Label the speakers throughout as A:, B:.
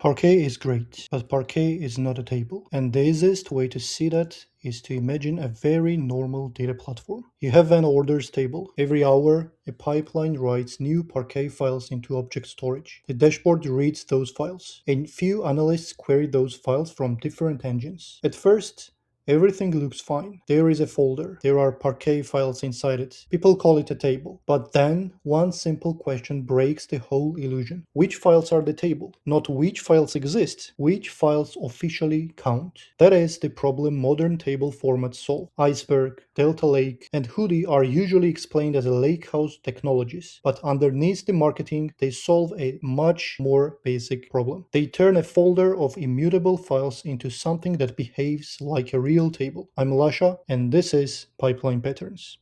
A: Parquet is great, but Parquet is not a table. And the easiest way to see that is to imagine a very normal data platform. You have an orders table. Every hour, a pipeline writes new Parquet files into object storage. The dashboard reads those files. A few analysts query those files from different engines. At first, everything looks fine. There is a folder. There are Parquet files inside it. People call it a table. But then, one simple question breaks the whole illusion. Which files are the table? Not which files exist. Which files officially count? That is the problem modern table formats solve. Iceberg, Delta Lake, and Hudi are usually explained as lakehouse technologies. But underneath the marketing, they solve a much more basic problem. They turn a folder of immutable files into something that behaves like a real table. I'm Lasha, and this is Pipeline Patterns.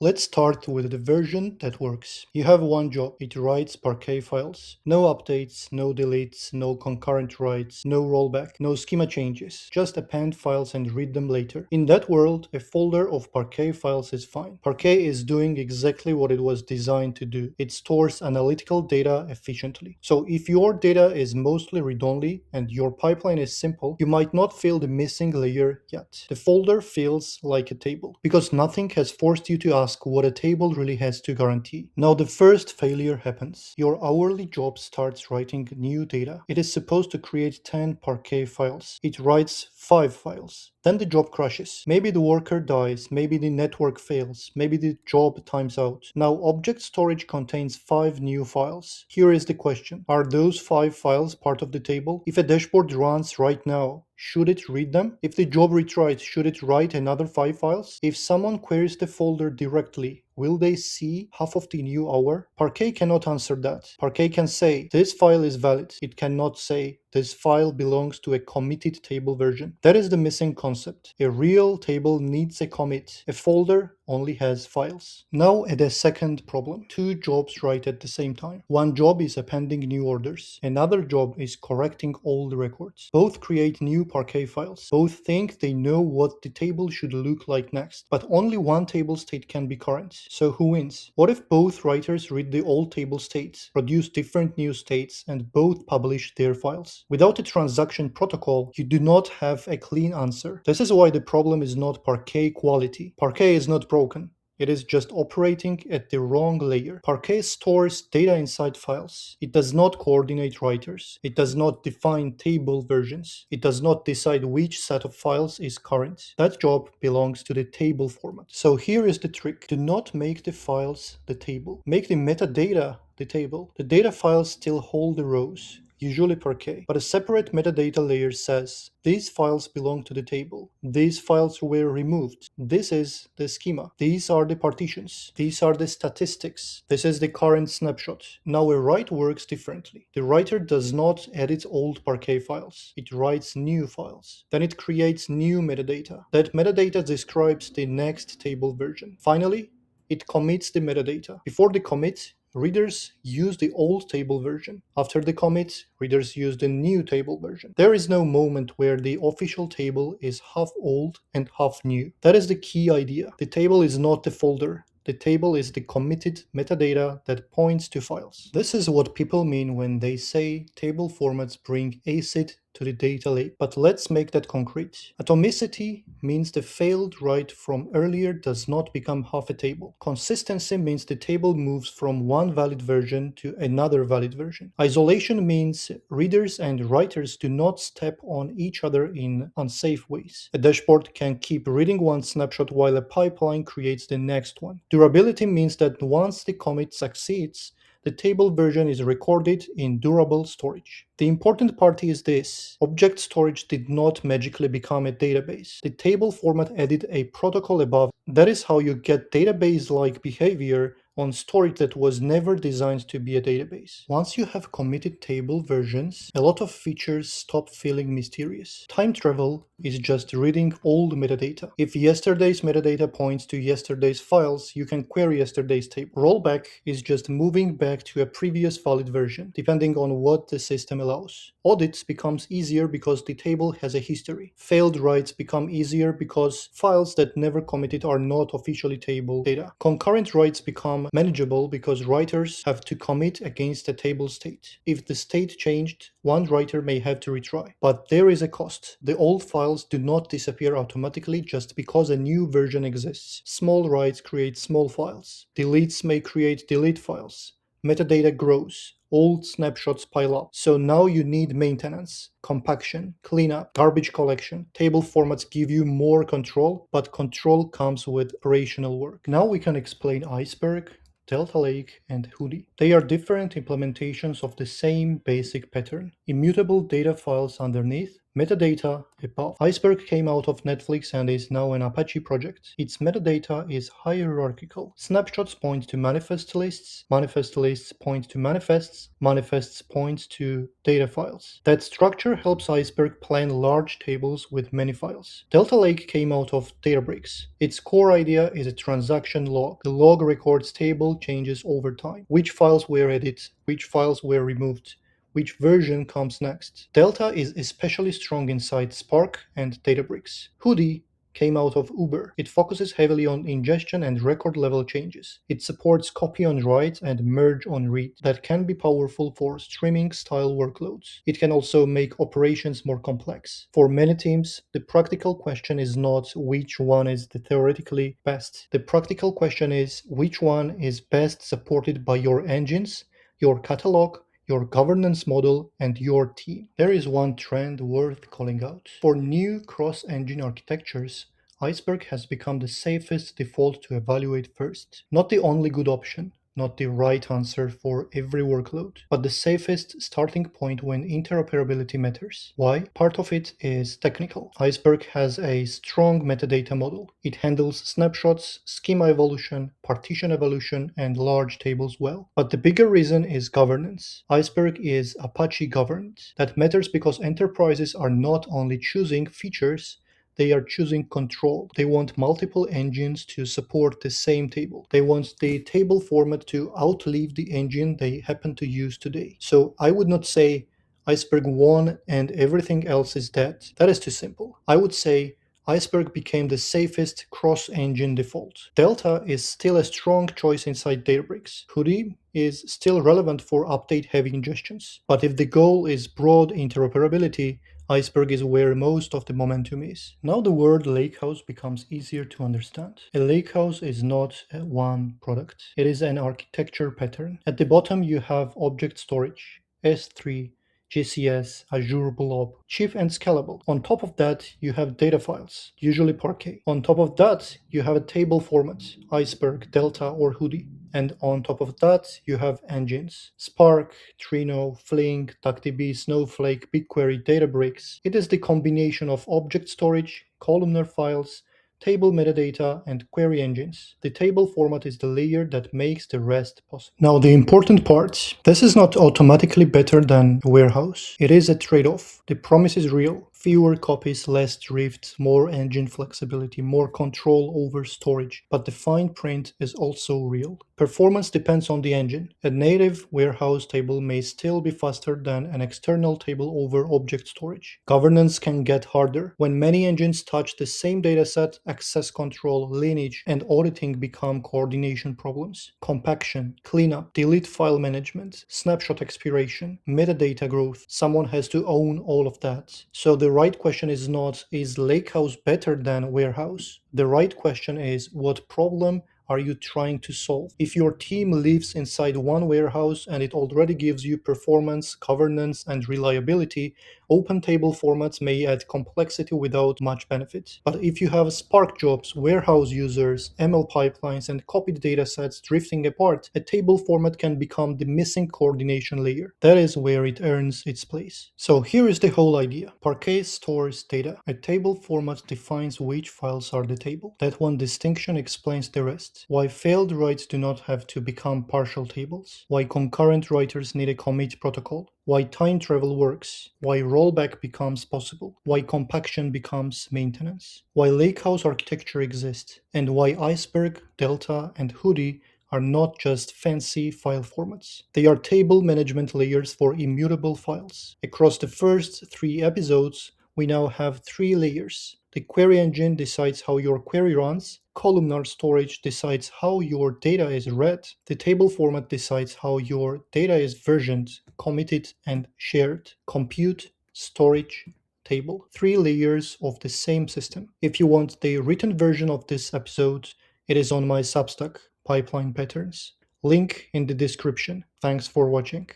A: Let's start with the version that works. You have one job. It writes Parquet files. No updates, no deletes, no concurrent writes, no rollback, no schema changes. Just append files and read them later. In that world, a folder of Parquet files is fine. Parquet is doing exactly what it was designed to do. It stores analytical data efficiently. So if your data is mostly read-only and your pipeline is simple, you might not feel the missing layer yet. The folder feels like a table because nothing has forced you to ask what a table really has to guarantee. Now the first failure happens. Your hourly job starts writing new data. It is supposed to create 10 Parquet files. It writes 5 files. Then the job crashes. Maybe the worker dies, maybe the network fails, maybe the job times out. Now object storage contains 5 new files. Here is the question. Are those 5 files part of the table? If a dashboard runs right now, should it read them? If the job retries, should it write another 5 files? If someone queries the folder directly, will they see half of the new hour? Parquet cannot answer that. Parquet can say, this file is valid. It cannot say, this file belongs to a committed table version. That is the missing concept. A real table needs a commit. A folder only has files. Now add a second problem. 2 jobs write at the same time. One job is appending new orders. Another job is correcting old records. Both create new Parquet files. Both think they know what the table should look like next. But only one table state can be current. So who wins? What if both writers read the old table states, produce different new states, and both publish their files? Without a transaction protocol, you do not have a clean answer. This is why the problem is not Parquet quality. Parquet is not broken. It is just operating at the wrong layer. Parquet stores data inside files. It does not coordinate writers. It does not define table versions. It does not decide which set of files is current. That job belongs to the table format. So here is the trick. Do not make the files the table. Make the metadata the table. The data files still hold the rows, usually Parquet, but a separate metadata layer says, these files belong to the table. These files were removed. This is the schema. These are the partitions. These are the statistics. This is the current snapshot. Now a write works differently. The writer does not edit old Parquet files. It writes new files. Then it creates new metadata. That metadata describes the next table version. Finally, it commits the metadata. Before the commit, readers use the old table version. After the commit, readers use the new table version. There is no moment where the official table is half old and half new. That is the key idea. The table is not the folder. The table is the committed metadata that points to files. This is what people mean when they say table formats bring ACID to the data lake. But let's make that concrete. Atomicity means the failed write from earlier does not become half a table. Consistency means the table moves from one valid version to another valid version. Isolation means readers and writers do not step on each other in unsafe ways. A dashboard can keep reading one snapshot while a pipeline creates the next one. Durability means that once the commit succeeds, the table version is recorded in durable storage. The important part is this. Object storage did not magically become a database. The table format added a protocol above. That is how you get database-like behavior on storage that was never designed to be a database. Once you have committed table versions, a lot of features stop feeling mysterious. Time travel is just reading old metadata. If yesterday's metadata points to yesterday's files, you can query yesterday's table. Rollback is just moving back to a previous valid version, depending on what the system allows. Audits becomes easier because the table has a history. Failed writes become easier because files that never committed are not officially table data. Concurrent writes become become manageable because writers have to commit against a table state. If the state changed, one writer may have to retry. But there is a cost. The old files do not disappear automatically just because a new version exists. Small writes create small files. Deletes may create delete files. Metadata grows. Old snapshots pile up. So now you need maintenance, compaction, cleanup, garbage collection. Table formats give you more control, but control comes with operational work. Now we can explain Iceberg, Delta Lake, and Hudi. They are different implementations of the same basic pattern. Immutable data files underneath, metadata above. Iceberg came out of Netflix and is now an Apache project. Its metadata is hierarchical. Snapshots point to manifest lists point to manifests point to data files. That structure helps Iceberg plan large tables with many files. Delta Lake came out of Databricks. Its core idea is a transaction log. The log records table changes over time. Which files were added, which files were removed, which version comes next. Delta is especially strong inside Spark and Databricks. Hudi came out of Uber. It focuses heavily on ingestion and record level changes. It supports copy on write and merge on read that can be powerful for streaming style workloads. It can also make operations more complex. For many teams, the practical question is not which one is the theoretically best. The practical question is which one is best supported by your engines, your catalog, your governance model, and your team. There is one trend worth calling out. For new cross-engine architectures, Iceberg has become the safest default to evaluate first. Not the only good option, not the right answer for every workload, but the safest starting point when interoperability matters. Why? Part of it is technical. Iceberg has a strong metadata model. It handles snapshots, schema evolution, partition evolution, and large tables well. But the bigger reason is governance. Iceberg is Apache governed. That matters because enterprises are not only choosing features, they are choosing control. They want multiple engines to support the same table. They want the table format to outlive the engine they happen to use today. So I would not say Iceberg won and everything else is dead. That is too simple. I would say Iceberg became the safest cross-engine default. Delta is still a strong choice inside Databricks. Hudi is still relevant for update-heavy ingestions. But if the goal is broad interoperability, Iceberg is where most of the momentum is. Now the word lakehouse becomes easier to understand. A lakehouse is not one product. It is an architecture pattern. At the bottom you have object storage, S3, GCS, Azure Blob, cheap and scalable. On top of that, you have data files, usually Parquet. On top of that, you have a table format, Iceberg, Delta, or Hudi. And on top of that, you have engines. Spark, Trino, Flink, DuckDB, Snowflake, BigQuery, Databricks. It is the combination of object storage, columnar files, table metadata, and query engines. The table format is the layer that makes the rest possible. Now, the important part, this is not automatically better than a warehouse. It is a trade-off. The promise is real. Fewer copies, less drift, more engine flexibility, more control over storage. But the fine print is also real. Performance depends on the engine. A native warehouse table may still be faster than an external table over object storage. Governance can get harder. When many engines touch the same dataset, access control, lineage, and auditing become coordination problems. Compaction, cleanup, delete file management, snapshot expiration, metadata growth. Someone has to own all of that. So the right question is not, is lakehouse better than warehouse? The right question is, what problem are you trying to solve? If your team lives inside one warehouse and it already gives you performance, governance, and reliability, open table formats may add complexity without much benefit. But if you have Spark jobs, warehouse users, ML pipelines, and copied datasets drifting apart, a table format can become the missing coordination layer. That is where it earns its place. So here is the whole idea. Parquet stores data. A table format defines which files are the table. That one distinction explains the rest. Why failed writes do not have to become partial tables. Why concurrent writers need a commit protocol. Why time travel works. Why rollback becomes possible. Why compaction becomes maintenance. Why lakehouse architecture exists. And why Iceberg, Delta, and Hudi are not just fancy file formats. They are table management layers for immutable files. Across the first 3 episodes, we now have three layers. The query engine decides how your query runs. Columnar storage decides how your data is read. The table format decides how your data is versioned, committed, and shared. Compute, storage, table. Three layers of the same system. If you want the written version of this episode, it is on my Substack, Pipeline Patterns. Link in the description. Thanks for watching.